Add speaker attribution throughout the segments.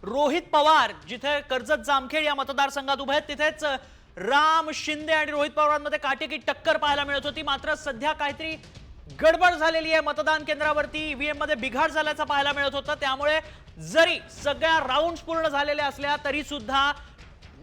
Speaker 1: रोहित पवार जिथे कर्जत जामखेड या मतदारसंघात उभे आहेत तिथेच राम शिंदे आणि रोहित पवारांमध्ये काटेकी टक्कर पाहायला मिळत होती। मात्र सध्या काहीतरी गडबड झालेली आहे। मतदान केंद्रावरती ईव्हीएम मध्ये बिघाड झाल्याचं पाहायला मिळत होतं। त्यामुळे जरी सगळ्या राउंड्स पूर्ण झालेल्या असल्या तरी सुद्धा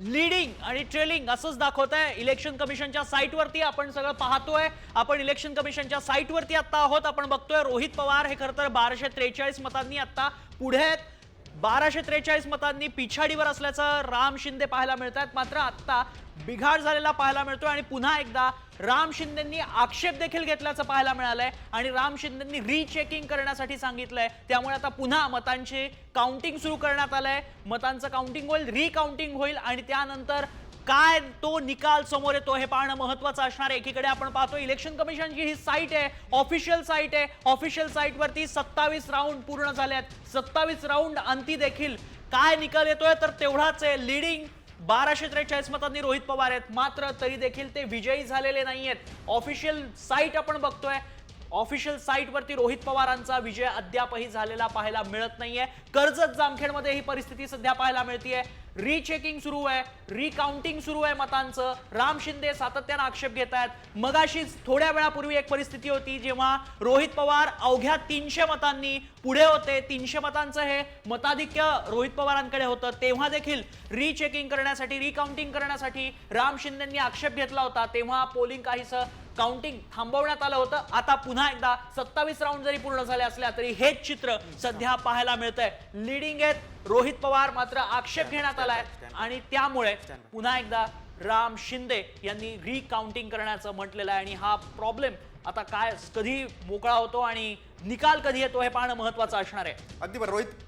Speaker 1: लीडिंग आणि ट्रेलिंग असंच दाखवत आहे। इलेक्शन कमिशनच्या साईटवरती आपण सगळं पाहतोय। आपण इलेक्शन कमिशनच्या साईटवरती आता आहोत। आपण बघतोय रोहित पवार हे खरं तर 1243 मतांनी आता पुढे आहेत। 1243 मतांनी पिछाडीवर असल्याचं राम शिंदे पाहायला मिळतात। मात्र आता बिघाड झालेला पाहायला मिळतोय आणि पुन्हा एकदा राम शिंदेंनी आक्षेप देखील घेतल्याचं पाहायला मिळालंय आणि राम शिंदेंनी रीचेकिंग करण्यासाठी सांगितलंय। त्यामुळे आता पुन्हा मतांची काउंटिंग सुरू करण्यात आलंय। मतांचं काउंटिंग होईल, रिकाउंटिंग होईल आणि त्यानंतर काय तो निकाल समोर येतो हे पाहणं महत्त्वाचं असणार आहे। एकीकडे आपण पाहतो इलेक्शन कमिशनची ही साईट आहे, ऑफिशियल साईट आहे। ऑफिशियल साईटवरती 27 राऊंड पूर्ण झालेत। 27 राऊंड अंती देखील काय निकाल येतोय तर तेवढाच आहे। लीडिंग 1243 मतांनी रोहित पवार आहेत। मात्र तरी देखील ते विजयी झालेले नाहीयेत। ऑफिशियल साईट आपण बघतोय, ऑफिशियल साईटवरती रोहित पवारांचा विजय अद्यापही झालेला पाहायला मिळत नाहीये। कर्जत जामखेडमध्ये ही परिस्थिती सध्या पाहायला मिळतेय। रीचेकिंग सुरू आहे, रिकाउंटिंग सुरू आहे मतांचं। राम शिंदे सातत्याने आक्षेप घेत आहेत। मगाशीच थोड्या वेळापूर्वी एक परिस्थिती होती जेव्हा रोहित पवार अवघ्या 300 मतांनी पुढे होते। 300 मतांचं हे मताधिक्य रोहित पवारांकडे होतं। तेव्हा देखील रीचेकिंग करण्यासाठी, रिकाउंटिंग करण्यासाठी राम शिंदेंनी आक्षेप घेतला होता। तेव्हा पोलिंग काहीसं काउंटिंग थांबवण्यात आलं होतं। आता पुन्हा एकदा 27 राऊंड जरी पूर्ण झाले असल्या तरी हेच चित्र सध्या पाहायला मिळतंय। लीडिंग आहेत रोहित पवार, मात्र आक्षेप घेण्यात आलाय आणि त्यामुळे पुन्हा एकदा राम शिंदे यांनी रिकाउंटिंग करण्याचं म्हटलेलं आहे। आणि हा प्रॉब्लेम आता काय कधी मोकळा होतो आणि निकाल कधी येतो हे पाहणं महत्त्वाचं असणार आहे।
Speaker 2: अगदी बरोबर रोहित